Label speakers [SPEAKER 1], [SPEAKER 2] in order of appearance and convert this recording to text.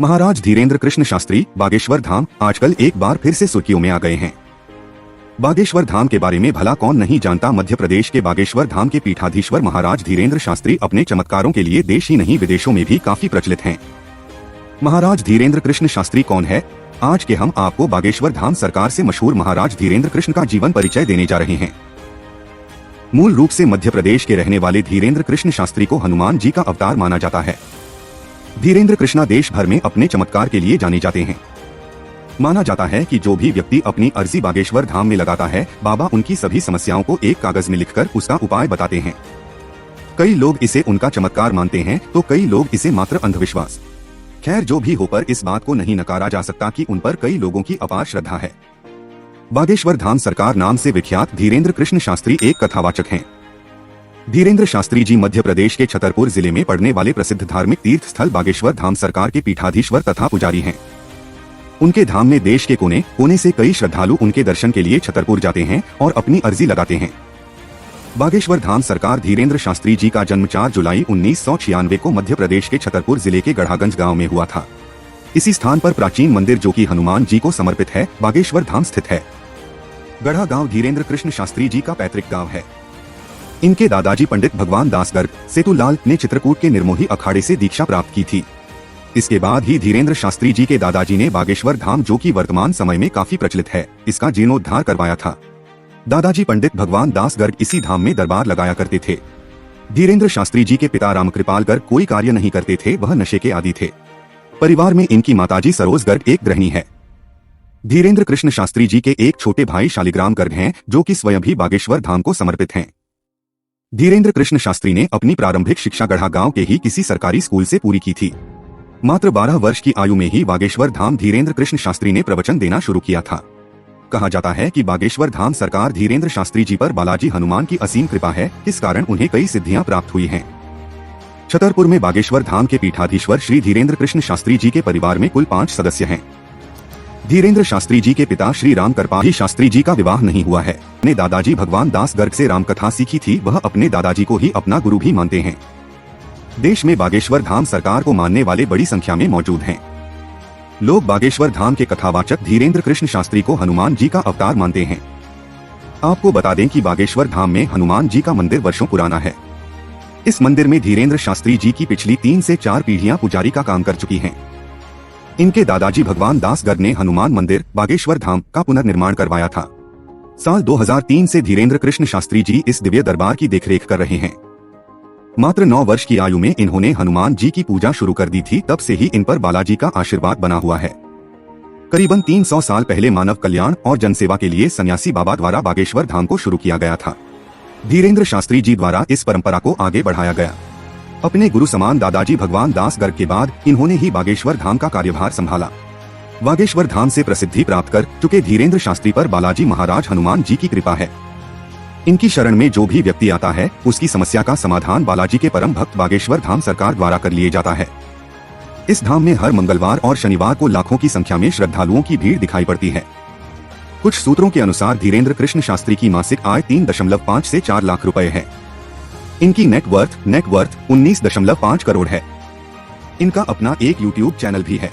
[SPEAKER 1] महाराज धीरेन्द्र कृष्ण शास्त्री बागेश्वर धाम आजकल एक बार फिर से सुर्खियों में आ गए हैं। बागेश्वर धाम के बारे में भला कौन नहीं जानता। मध्य प्रदेश के बागेश्वर धाम के पीठाधीश्वर महाराज धीरेन्द्र शास्त्री अपने चमत्कारों के लिए देश ही नहीं विदेशों में भी काफी प्रचलित हैं। महाराज धीरेन्द्र कृष्ण शास्त्री कौन है? आज के हम आपको बागेश्वर धाम सरकार से मशहूर महाराज धीरेन्द्र कृष्ण का जीवन परिचय देने जा रहे हैं। मूल रूप से मध्य प्रदेश के रहने वाले धीरेन्द्र कृष्ण शास्त्री को हनुमान जी का अवतार माना जाता है। धीरेन्द्र कृष्णा देश भर में अपने चमत्कार के लिए जाने जाते हैं। माना जाता है कि जो भी व्यक्ति अपनी अर्जी बागेश्वर धाम में लगाता है, बाबा उनकी सभी समस्याओं को एक कागज में लिखकर उसका उपाय बताते हैं। कई लोग इसे उनका चमत्कार मानते हैं तो कई लोग इसे मात्र अंधविश्वास। खैर जो भी हो, पर इस बात को नहीं नकारा जा सकता कि उन पर कई लोगों की अपार श्रद्धा है। बागेश्वर धाम सरकार नाम से विख्यात धीरेन्द्र कृष्ण शास्त्री एक कथावाचक हैं। धीरेन्द्र शास्त्री जी मध्य प्रदेश के छतरपुर जिले में पड़ने वाले प्रसिद्ध धार्मिक तीर्थ स्थल बागेश्वर धाम सरकार के पीठाधीश्वर तथा पुजारी हैं। उनके धाम में देश के कोने कोने से कई श्रद्धालु उनके दर्शन के लिए छतरपुर जाते हैं और अपनी अर्जी लगाते हैं। बागेश्वर धाम सरकार धीरेन्द्र शास्त्री जी का जन्म 4 जुलाई 1996 को मध्य प्रदेश के छतरपुर जिले के गढ़ागंज गांव में हुआ था। इसी स्थान पर प्राचीन मंदिर जो कि हनुमान जी को समर्पित है, बागेश्वर धाम स्थित है। गढ़ा गांव धीरेन्द्र कृष्ण शास्त्री जी का पैतृक गांव है। इनके दादाजी पंडित भगवान दास गर्ग सेतुलाल ने चित्रकूट के निर्मोही अखाड़े से दीक्षा प्राप्त की थी। इसके बाद ही धीरेन्द्र शास्त्री जी के दादाजी ने बागेश्वर धाम, जो कि वर्तमान समय में काफी प्रचलित है, इसका जीर्णोद्धार करवाया था। दादाजी पंडित भगवान दास गर्ग इसी धाम में दरबार लगाया करते थे। धीरेन्द्र शास्त्री जी के पिता रामकृपाल गर्ग कोई कार्य नहीं करते थे, वह नशे के आदी थे। परिवार में इनकी माताजी सरोज गर्ग एक गृहिणी है। धीरेन्द्र कृष्ण शास्त्री जी के एक छोटे भाई शालिग्राम गर्ग हैं, जो कि स्वयं भी बागेश्वर धाम को समर्पित हैं। धीरेन्द्र कृष्ण शास्त्री ने अपनी प्रारंभिक शिक्षा गढ़ा गांव के ही किसी सरकारी स्कूल से पूरी की थी। मात्र 12 वर्ष की आयु में ही बागेश्वर धाम धीरेन्द्र कृष्ण शास्त्री ने प्रवचन देना शुरू किया था। कहा जाता है कि बागेश्वर धाम सरकार धीरेन्द्र शास्त्री जी पर बालाजी हनुमान की असीम कृपा है, इस कारण उन्हें कई सिद्धियां प्राप्त हुई हैं। छतरपुर में बागेश्वर धाम के पीठाधीश्वर श्री धीरेन्द्र कृष्ण शास्त्री जी के परिवार में कुल 5 सदस्य हैं। धीरेन्द्र शास्त्री जी के पिता श्री राम कृपाल शास्त्री जी का विवाह नहीं हुआ है। अपने दादाजी भगवान दास गर्ग से रामकथा सीखी थी, वह अपने दादाजी को ही अपना गुरु भी मानते हैं। देश में बागेश्वर धाम सरकार को मानने वाले बड़ी संख्या में मौजूद हैं। लोग बागेश्वर धाम के कथावाचक धीरेन्द्र कृष्ण शास्त्री को हनुमान जी का अवतार मानते हैं। आपको बता दें कि बागेश्वर धाम में हनुमान जी का मंदिर वर्षों पुराना है। इस मंदिर में धीरेन्द्र शास्त्री जी की पिछली 3 से 4 पीढ़ियां पुजारी का काम कर चुकी हैं। इनके दादाजी भगवान दास गर्ग ने हनुमान मंदिर बागेश्वर धाम का पुनर्निर्माण करवाया था। साल 2003 से धीरेन्द्र कृष्ण शास्त्री जी इस दिव्य दरबार की देखरेख कर रहे हैं। मात्र 9 वर्ष की आयु में इन्होंने हनुमान जी की पूजा शुरू कर दी थी, तब से ही इन पर बालाजी का आशीर्वाद बना हुआ है। करीबन 300 साल पहले मानव कल्याण और जनसेवा के लिए सन्यासी बाबा द्वारा बागेश्वर धाम को शुरू किया गया था। धीरेन्द्र शास्त्री जी द्वारा इस परंपरा को आगे बढ़ाया गया। अपने गुरु समान दादाजी भगवान दास गर्ग के बाद इन्होंने ही बागेश्वर धाम का कार्यभार संभाला। बागेश्वर धाम से प्रसिद्धि प्राप्त कर चुके धीरेन्द्र शास्त्री पर बालाजी महाराज हनुमान जी की कृपा है। इनकी शरण में जो भी व्यक्ति आता है, उसकी समस्या का समाधान बालाजी के परम भक्त बागेश्वर धाम सरकार द्वारा कर लिए जाता है। इस धाम में हर मंगलवार और शनिवार को लाखों की संख्या में श्रद्धालुओं की भीड़ दिखाई पड़ती है। कुछ सूत्रों के अनुसार धीरेन्द्र कृष्ण शास्त्री की मासिक आय 3.5 से 4 लाख रुपए है। इनकी नेटवर्थ 19.5 करोड़ है। इनका अपना एक YouTube चैनल भी है।